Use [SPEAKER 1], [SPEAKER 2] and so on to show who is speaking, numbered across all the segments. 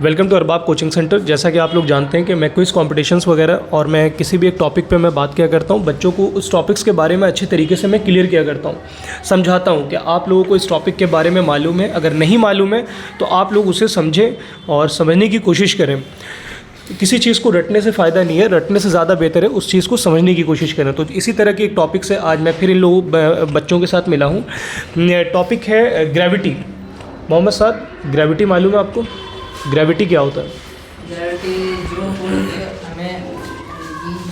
[SPEAKER 1] Welcome to Arbab coaching centre. जैसा कि आप लोग जानते हैं कि मैं क्विज़ कॉम्पिटिशन्स वगैरह और मैं किसी भी एक टॉपिक पे मैं बात किया करता हूँ, बच्चों को उस टॉपिक्स के बारे में अच्छे तरीके से मैं क्लियर किया करता हूँ, समझाता हूँ कि आप लोगों को इस टॉपिक के बारे में मालूम है। अगर नहीं मालूम है तो आप लोग उसे समझें और समझने की कोशिश करें। किसी चीज़ को रटने से फ़ायदा नहीं है, रटने से ज़्यादा बेहतर है उस चीज़ को समझने की कोशिश करें। तो इसी तरह के एक टॉपिक से आज मैं फिर इन लोगों बच्चों के साथ मिला हूँ। टॉपिक है ग्रेविटी। मोहम्मद साहब, ग्रेविटी मालूम है आपको? ग्रेविटी क्या होता है?
[SPEAKER 2] ग्रेविटी जो फोर्स हमें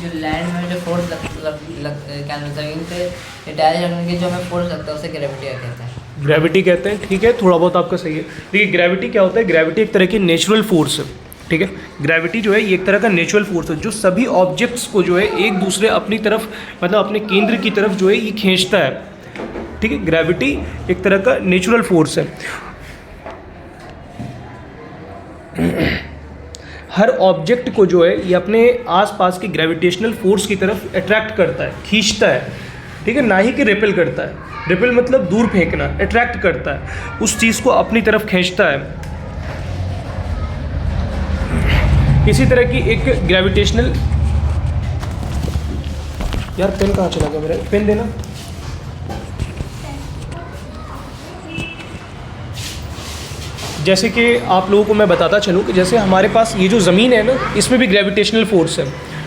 [SPEAKER 2] जो लैंड में जो फोर्स क्या ज़मीन पे अटैच रखने की जो हमें फोर्स लगता है उसे ग्रेविटी कहते हैं।
[SPEAKER 1] ग्रेविटी कहते हैं, ठीक है, थोड़ा बहुत आपका सही है। देखिए ग्रेविटी क्या होता है? ग्रेविटी एक तरह की नेचुरल फोर्स है, ठीक है। ग्रेविटी जो है ये एक तरह का नेचुरल फोर्स है जो सभी ऑब्जेक्ट्स को जो है एक दूसरे अपनी तरफ, मतलब अपने केंद्र की तरफ जो है ये खींचता है, ठीक है। ग्रेविटी एक तरह का नेचुरल फोर्स है। हर ऑब्जेक्ट को जो है ये अपने आसपास की ग्रेविटेशनल फोर्स की तरफ अट्रैक्ट करता है, खींचता है, ठीक है, ना ही कि रिपेल करता है। रिपेल मतलब दूर फेंकना, अट्रैक्ट करता है, उस चीज़ को अपनी तरफ खींचता है। इसी तरह की एक ग्रेविटेशनल, यार पेन कहाँ चला गया मेरा? पेन देना। जैसे कि आप लोगों को मैं बताता चलूँ कि जैसे हमारे पास ये जो ज़मीन है ना, इसमें भी ग्रेविटेशनल फोर्स है,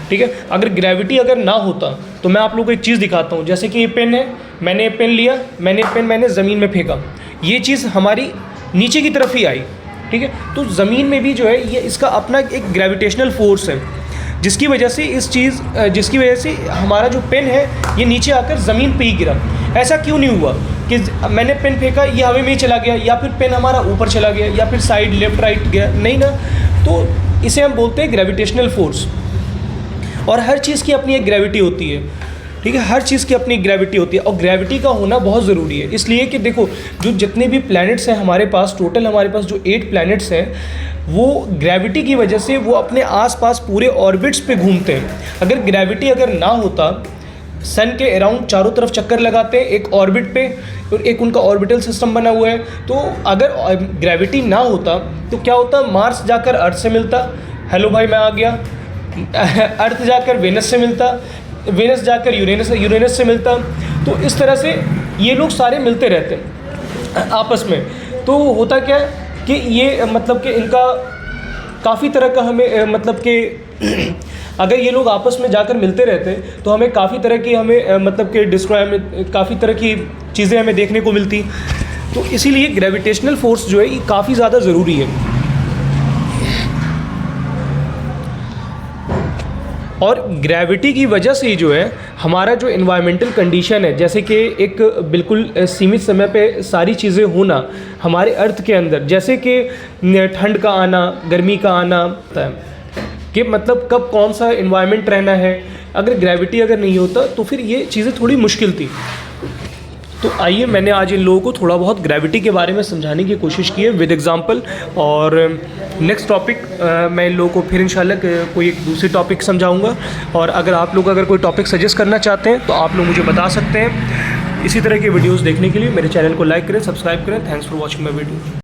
[SPEAKER 1] ठीक है। अगर ग्रेविटी अगर ना होता तो मैं आप लोगों को एक चीज़ दिखाता हूँ। जैसे कि ये पेन है, मैंने पेन लिया, मैंने ज़मीन में फेंका, ये चीज़ हमारी नीचे की तरफ ही आई, ठीक है। तो ज़मीन में भी जो है ये इसका अपना एक ग्रेविटेशनल फोर्स है, जिसकी वजह से हमारा जो पेन है ये नीचे आकर ज़मीन पे ही गिरा। ऐसा क्यों नहीं हुआ कि मैंने पेन फेंका, ये हवा में ही चला गया, या फिर पेन हमारा ऊपर चला गया, या फिर साइड लेफ्ट राइट गया? नहीं ना। तो इसे हम बोलते हैं ग्रेविटेशनल फोर्स। और हर चीज़ की अपनी एक ग्रेविटी होती है, ठीक है, हर चीज़ की अपनी ग्रेविटी होती है। और ग्रेविटी का होना बहुत ज़रूरी है, इसलिए कि देखो जो जितने भी प्लैनेट्स हैं हमारे पास, टोटल हमारे पास जो 8 प्लैनेट्स हैं, वो ग्रेविटी की वजह से वो अपने आसपास पूरे ऑर्बिट्स पे घूमते हैं। अगर ग्रेविटी अगर ना होता, सन के अराउंड चारों तरफ चक्कर लगाते हैं एक ऑर्बिट पे, और एक उनका ऑर्बिटल सिस्टम बना हुआ है। तो अगर ग्रेविटी ना होता तो क्या होता? मार्स जाकर अर्थ से मिलता, हेलो भाई मैं आ गया। अर्थ जाकर वेनस से मिलता, वेनस जाकर यूरेनस से मिलता। तो इस तरह से ये लोग सारे मिलते रहते हैं आपस में। तो होता क्या है कि ये मतलब कि इनका काफ़ी तरह का हमें मतलब कि अगर ये लोग आपस में जाकर मिलते रहते तो हमें काफ़ी तरह की मतलब कि काफ़ी तरह की चीज़ें हमें देखने को मिलती। तो इसीलिए ग्रेविटेशनल फोर्स जो है ये काफ़ी ज़्यादा ज़रूरी है। और ग्रेविटी की वजह से ही जो है हमारा जो इन्वायरमेंटल कंडीशन है, जैसे कि एक बिल्कुल सीमित समय पे सारी चीज़ें होना हमारे अर्थ के अंदर, जैसे कि ठंड का आना, गर्मी का आना, कि मतलब कब कौन सा इन्वायरमेंट रहना है। अगर ग्रेविटी अगर नहीं होता तो फिर ये चीज़ें थोड़ी मुश्किल थी। तो आइए, मैंने आज इन लोगों को थोड़ा बहुत ग्रेविटी के बारे में समझाने की कोशिश की है विद एग्जांपल। और नेक्स्ट टॉपिक मैं इन लोगों को फिर इंशाल्लाह कोई एक दूसरी टॉपिक समझाऊंगा। और अगर आप लोग अगर कोई टॉपिक सजेस्ट करना चाहते हैं तो आप लोग मुझे बता सकते हैं। इसी तरह के वीडियोज़ देखने के लिए मेरे चैनल को लाइक करें, सब्सक्राइब करें। Thanks for watching my video.